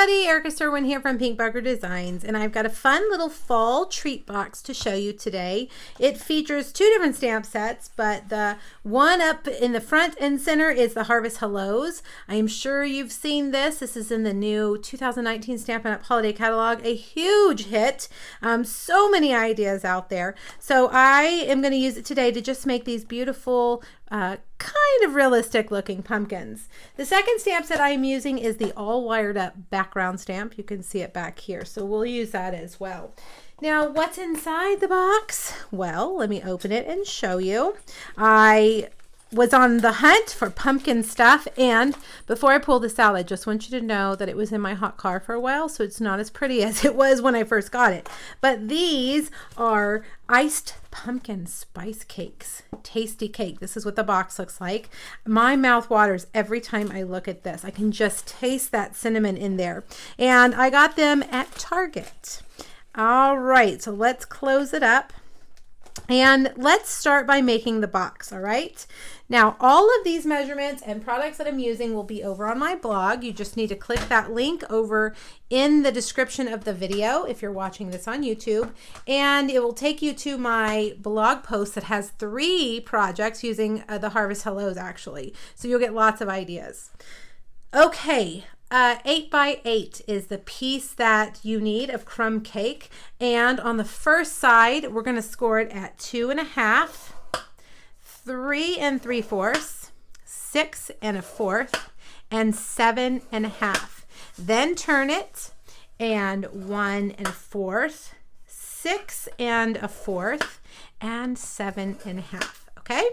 everybody, Erica Serwin here from Pink Bugger Designs, and I've got a fun little fall treat box to show you today. It features two different stamp sets, but the one up in the front and center is the Harvest Hellos. I am sure you've seen this. This is in the new 2019 Stampin' Up! Holiday Catalog, a huge hit. So many ideas out there. So I am going to use it today to just make these beautiful kind of realistic looking pumpkins. The second stamp set I am using is the all wired up background stamp. You can see it back here, so we'll use that as well. Now, what's inside the box? Well, let me open it and show you. I was on the hunt for pumpkin stuff, and before I pull this out, I just want you to know that it was in my hot car for a while, so it's not as pretty as it was when I first got it. But these are iced pumpkin spice cakes. Tasty cake. This is what the box looks like. My mouth waters every time I look at this. I can just taste that cinnamon in there. And I got them at Target. All right, so let's close it up. And let's start by making the box, all right? Now, all of these measurements and products that I'm using will be over on my blog. You just need to click that link over in the description of the video if you're watching this on YouTube, and it will take you to my blog post that has 3 projects using the Harvest Hellos, actually. So you'll get lots of ideas. Okay. 8 by 8 is the piece that you need of crumb cake, and on the first side we're going to score it at 2.5, 3 3/4, 6 1/4, and 7 1/2. Then turn it and 1 1/4, 6 1/4, and 7 1/2. Okay.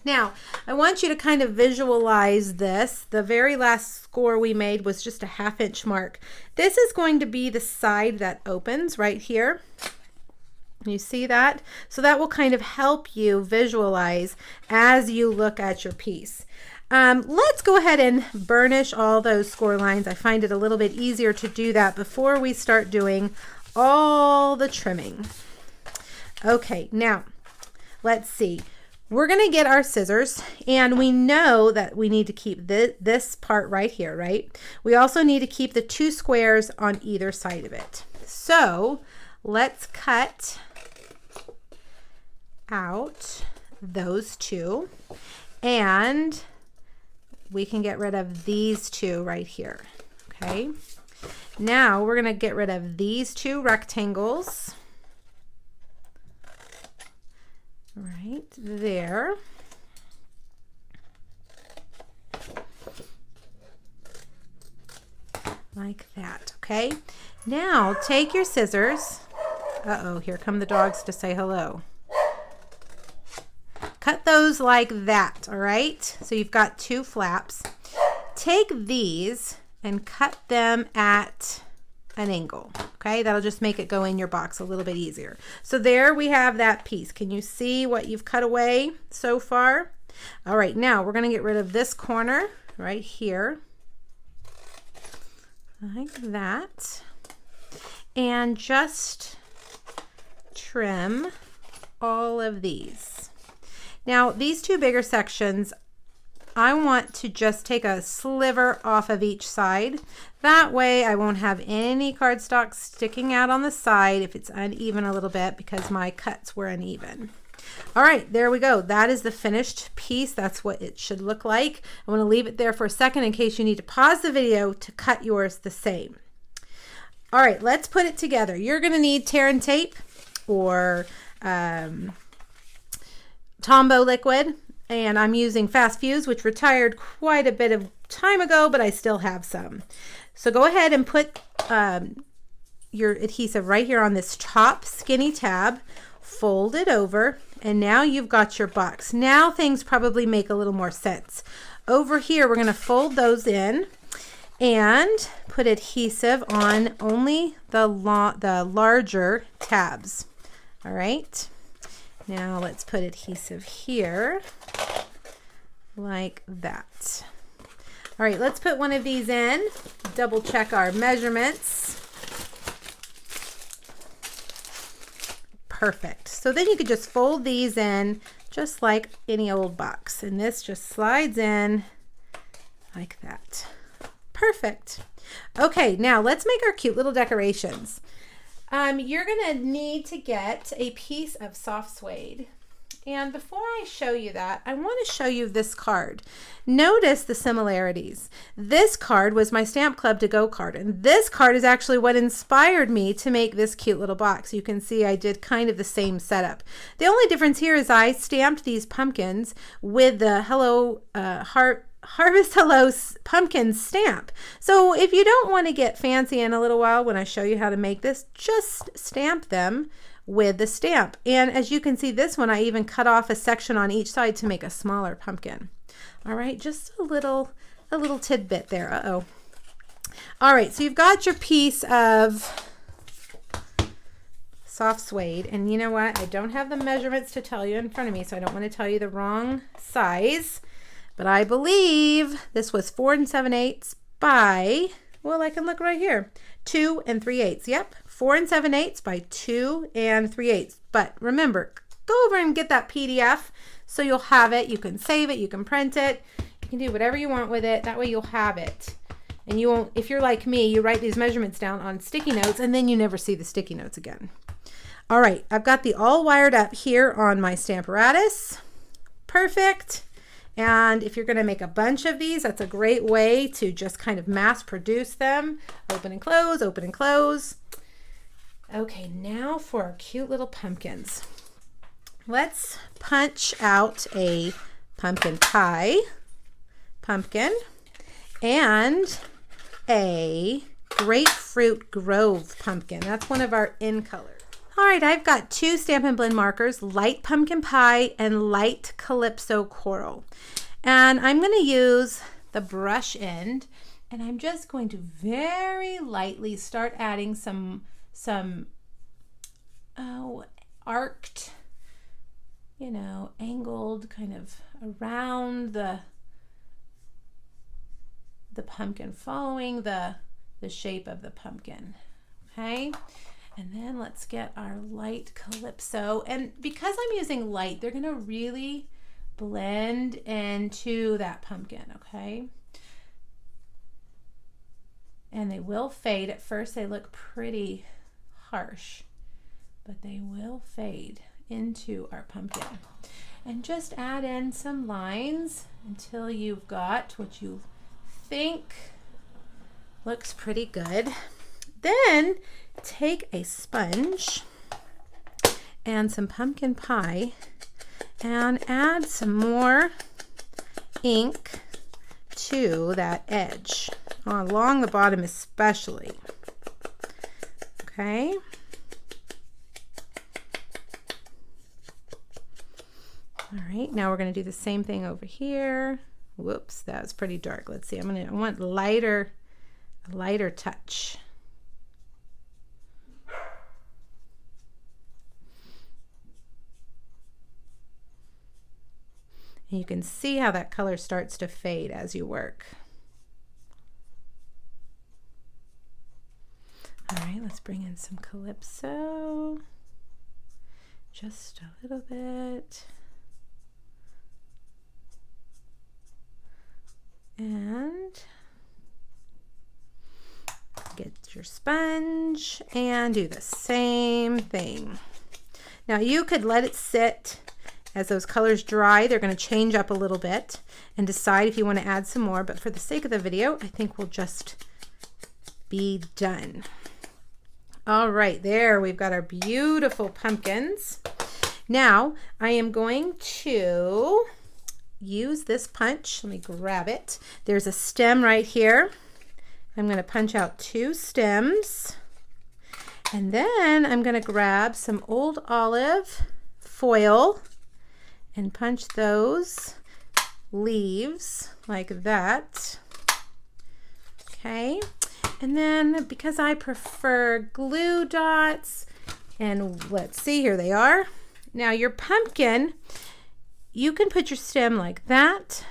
Now, I want you to kind of visualize this. The very last score we made was just a 1/2 inch mark. This is going to be the side that opens right here. You see that? So that will kind of help you visualize as you look at your piece. Let's go ahead and burnish all those score lines. I find it a little bit easier to do that before we start doing all the trimming. Okay, now let's see. We're going to get our scissors, and we know that we need to keep this part right here, right? We also need to keep the 2 squares on either side of it. So let's cut out those 2, and we can get rid of these 2 right here. Okay. Now we're going to get rid of these 2 rectangles. Right there. Like that, okay? Now take your scissors. Uh-oh, here come the dogs to say hello. Cut those like that, all right? So you've got 2 flaps. Take these and cut them at an angle. Okay, that'll just make it go in your box a little bit easier. So there we have that piece. Can you see what you've cut away so far? All right, now we're going to get rid of this corner right here, like that, and just trim all of these. Now, these 2 bigger sections, I want to just take a sliver off of each side. That way I won't have any cardstock sticking out on the side if it's uneven a little bit, because my cuts were uneven. All right, there we go. That is the finished piece. That's what it should look like. I want to leave it there for a second in case you need to pause the video to cut yours the same. All right, let's put it together. You're going to need tear and tape or Tombow liquid. And I'm using Fast Fuse, which retired quite a bit of time ago, but I still have some. So go ahead and put your adhesive right here on this top skinny tab, fold it over, and now you've got your box. Now things probably make a little more sense. Over here, we're going to fold those in and put adhesive on only the larger tabs. All right. Now let's put adhesive here like that. All right, let's put one of these in, double check our measurements. Perfect. So then you could just fold these in just like any old box, and this just slides in like that. Perfect. Okay, now let's make our cute little decorations. You're gonna need to get a piece of soft suede. And before I show you that, I want to show you this card. Notice the similarities. This card was my Stamp Club to Go card, and this card is actually what inspired me to make this cute little box. You can see I did kind of the same setup. The only difference here is I stamped these pumpkins with the Hello Harvest Hello pumpkin stamp. So if you don't want to get fancy in a little while when I show you how to make this, just stamp them with the stamp. And as you can see, this one I even cut off a section on each side to make a smaller pumpkin. All right, just a little tidbit there. Uh-oh. All right, so you've got your piece of soft suede, and you know what? I don't have the measurements to tell you in front of me, so I don't want to tell you the wrong size, but I believe this was 4 7/8 by, well, I can look right here, 2 3/8. Yep, 4 7/8 by 2 3/8. But remember, go over and get that PDF so you'll have it. You can save it, you can print it, you can do whatever you want with it. That way you'll have it. And you won't, if you're like me, you write these measurements down on sticky notes and then you never see the sticky notes again. All right, I've got the all wired up here on my Stamparatus. Perfect. And if you're going to make a bunch of these, that's a great way to just kind of mass produce them. Open and close, open and close. Okay, now for our cute little pumpkins. Let's punch out a pumpkin pie pumpkin and a grapefruit grove pumpkin. That's one of our in colors. All right, I've got 2 Stampin' Blend markers, light pumpkin pie and light calypso coral. And I'm going to use the brush end, and I'm just going to very lightly start adding some arced, you know, angled kind of around the pumpkin, following the shape of the pumpkin. Okay. And then let's get our light calypso. And because I'm using light, they're going to really blend into that pumpkin, okay? And they will fade. At first they look pretty harsh, but they will fade into our pumpkin. And just add in some lines until you've got what you think looks pretty good. Then take a sponge and some pumpkin pie and add some more ink to that edge, along the bottom especially. Okay. All right, now we're going to do the same thing over here. Whoops, that was pretty dark. Let's see. I want a lighter touch. And you can see how that color starts to fade as you work. All right, let's bring in some calypso. Just a little bit. And get your sponge and do the same thing. Now you could let it sit. As those colors dry, they're going to change up a little bit, and decide if you want to add some more, but for the sake of the video, I think we'll just be done. All right, there we've got our beautiful pumpkins. Now I am going to use this punch. Let me grab it. There's a stem right here. I'm going to punch out 2 stems, and then I'm going to grab some old olive foil and punch those leaves like that. Okay, and then because I prefer glue dots, and let's see, here they are. Now your pumpkin, you can put your stem like that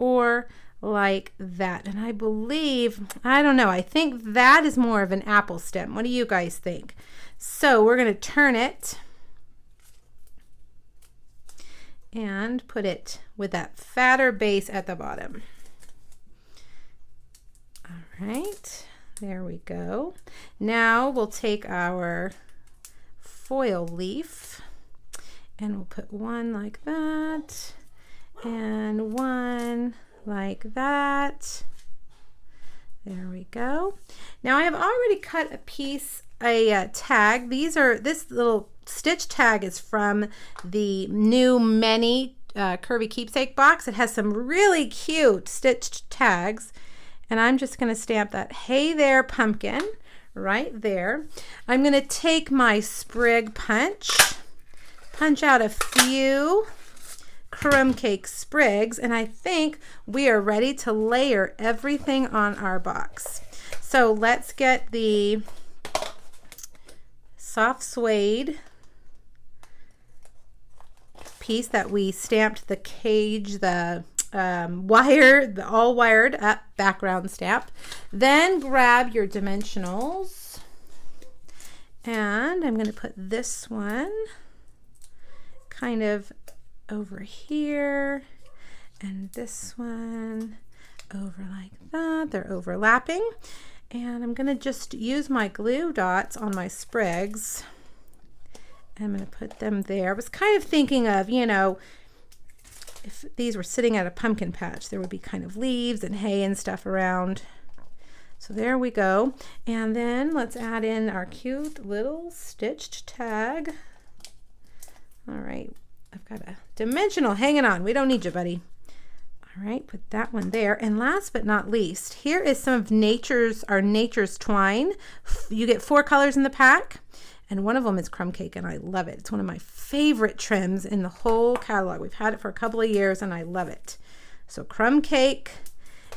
or like that. And I believe, I don't know, I think that is more of an apple stem. What do you guys think? So we're going to turn it and put it with that fatter base at the bottom. All right, there we go. Now we'll take our foil leaf and we'll put one like that and one like that. There we go. Now I have already cut a tag. This little stitch tag is from the new Many Curvy Keepsake box. It has some really cute stitched tags, and I'm just going to stamp that "Hey There Pumpkin" right there. I'm going to take my sprig punch out a few crumb cake sprigs, and I think we are ready to layer everything on our box. So let's get the soft suede piece that we stamped the cage, the all wired up background stamp. Then grab your dimensionals, and I'm going to put this one kind of over here and this one over like that. They're overlapping, and I'm going to just use my glue dots on my sprigs. I'm going to put them there. I was kind of thinking of, you know, if these were sitting at a pumpkin patch, there would be kind of leaves and hay and stuff around. So there we go. And then let's add in our cute little stitched tag. All right, I've got a dimensional hanging on. We don't need you, buddy. All right, put that one there. And last but not least, here is some of our nature's twine. You get 4 colors in the pack, and one of them is crumb cake, and I love it. It's one of my favorite trims in the whole catalog. We've had it for a couple of years, and I love it. So crumb cake,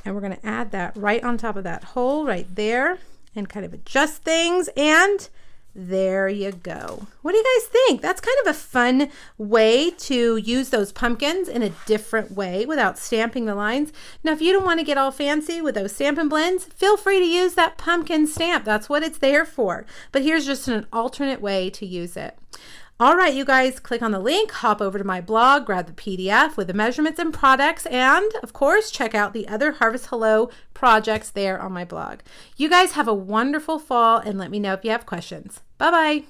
and we're going to add that right on top of that hole right there and kind of adjust things, and there you go. What do you guys think? That's kind of a fun way to use those pumpkins in a different way without stamping the lines. Now, if you don't want to get all fancy with those Stampin' Blends, feel free to use that pumpkin stamp. That's what it's there for. But here's just an alternate way to use it. All right, you guys, click on the link, hop over to my blog, grab the PDF with the measurements and products, and of course, check out the other Harvest Hello projects there on my blog. You guys have a wonderful fall, and let me know if you have questions. Bye-bye.